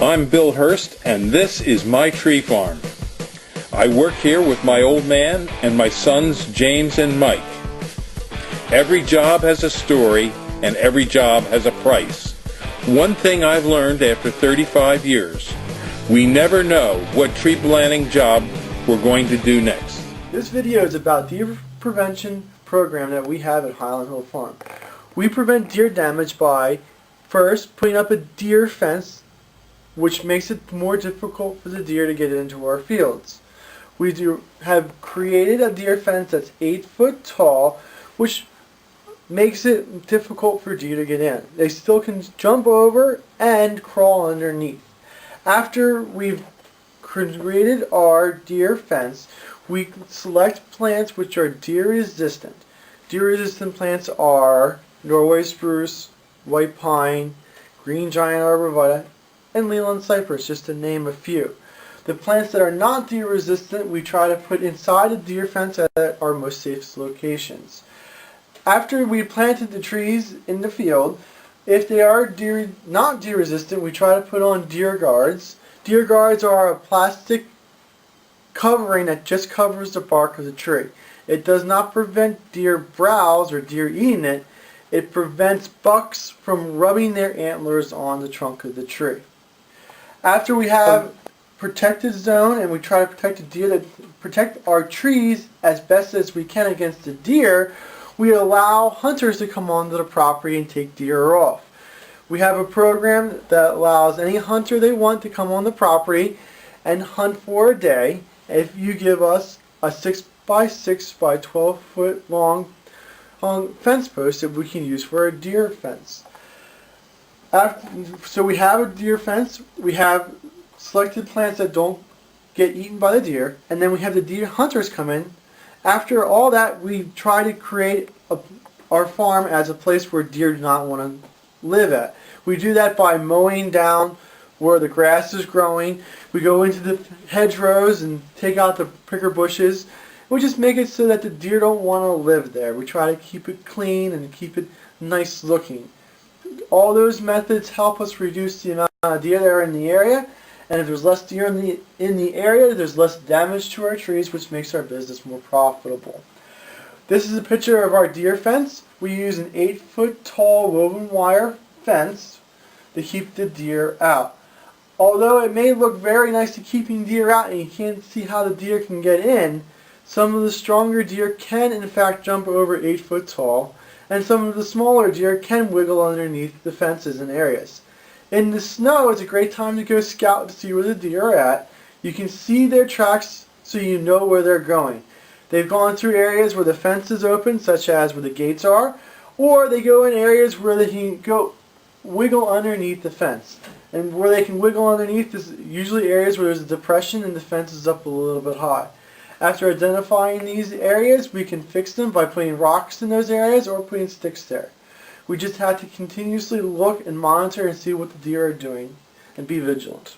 I'm Bill Hurst, and this is my tree farm. I work here with my old man and my sons James and Mike. Every job has a story, and every job has a price. One thing I've learned after 35 years, we never know what tree planting job we're going to do next. This video is about deer prevention program that we have at Highland Hill Farm. We prevent deer damage by first putting up a deer fence, which makes it more difficult for the deer to get into our fields. We have created a deer fence that's 8 foot tall, which makes it difficult for deer to get in. They still can jump over and crawl underneath. After we've created our deer fence, we select plants which are deer resistant. Deer resistant plants are Norway spruce, white pine, green giant arborvitae, and Leland cypress, just to name a few. The plants that are not deer resistant we try to put inside the deer fence at our most safest locations. After we planted the trees in the field, if they are not deer resistant, we try to put on deer guards. Deer guards are a plastic covering that just covers the bark of the tree. It does not prevent deer browse or deer eating it. It prevents bucks from rubbing their antlers on the trunk of the tree. After we have protected zone and we try to protect the deer, that protect our trees as best as we can against the deer, we allow hunters to come onto the property and take deer off. We have a program that allows any hunter they want to come on the property and hunt for a day if you give us a 6 by 6 by 12 foot long fence post that we can use for a deer fence. So we have a deer fence, we have selected plants that don't get eaten by the deer, and then we have the deer hunters come in. After all that, we try to create our farm as a place where deer do not want to live at. We do that by mowing down where the grass is growing. We go into the hedgerows and take out the pricker bushes. We just make it so that the deer don't want to live there. We try to keep it clean and keep it nice looking. All those methods help us reduce the amount of deer that are in the area, and if there's less deer in the area, there's less damage to our trees, which makes our business more profitable. This is a picture of our deer fence. We use an 8 foot tall woven wire fence to keep the deer out. Although it may look very nice to keeping deer out and you can't see how the deer can get in, some of the stronger deer can in fact jump over 8 foot tall, and some of the smaller deer can wiggle underneath the fences in areas. In the snow, it's a great time to go scout to see where the deer are at. You can see their tracks so you know where they're going. They've gone through areas where the fence is open, such as where the gates are, or they go in areas where they can go wiggle underneath the fence. And where they can wiggle underneath is usually areas where there's a depression and the fence is up a little bit high. After identifying these areas, we can fix them by putting rocks in those areas or putting sticks there. We just have to continuously look and monitor and see what the deer are doing and be vigilant.